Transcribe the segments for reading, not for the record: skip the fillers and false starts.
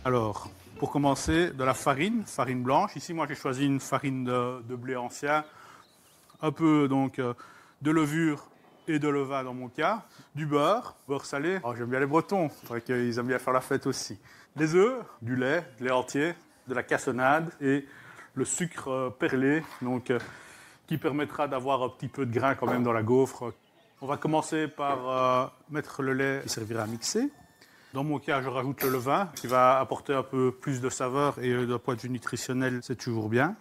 Alors, pour commencer, de la farine blanche. Ici, moi, j'ai choisi une farine de blé ancien, un peu donc de levure et de levain dans mon cas, du beurre salé. Oh, j'aime bien les Bretons, c'est vrai qu'ils aiment bien faire la fête aussi. Des œufs, du lait entier, de la cassonade et le sucre perlé, donc qui permettra d'avoir un petit peu de grain quand même dans la gaufre. On va commencer par mettre le lait qui servira à mixer. Dans mon cas, je rajoute le levain qui va apporter un peu plus de saveur et d'un point de vue nutritionnel, c'est toujours bien.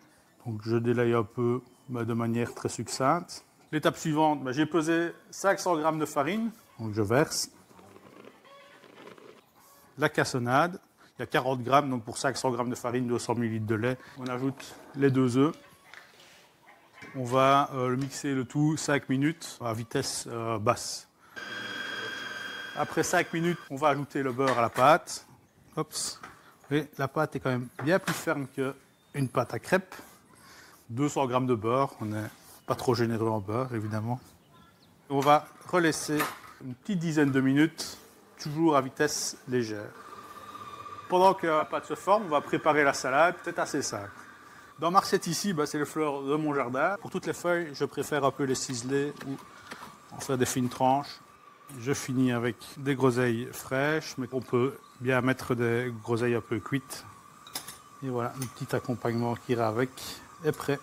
Donc je délaye un peu de manière très succincte. L'étape suivante, j'ai pesé 500 g de farine, donc je verse. La cassonade, il y a 40 g, donc pour 500 g de farine, 200 ml de lait. On ajoute les 2 œufs. On va le mixer le tout 5 minutes à vitesse basse. Après 5 minutes, on va ajouter le beurre à la pâte. Oups. Et la pâte est quand même bien plus ferme qu'une pâte à crêpes. 200 g de beurre, on n'est pas trop généreux en beurre évidemment. On va relaisser une petite dizaine de minutes, toujours à vitesse légère. Pendant que la pâte se forme, on va préparer la salade, c'est assez simple. Dans ma recette ici, c'est les fleurs de mon jardin. Pour toutes les feuilles, je préfère un peu les ciseler ou en faire des fines tranches. Je finis avec des groseilles fraîches, mais on peut bien mettre des groseilles un peu cuites. Et voilà, un petit accompagnement qui ira avec est prêt.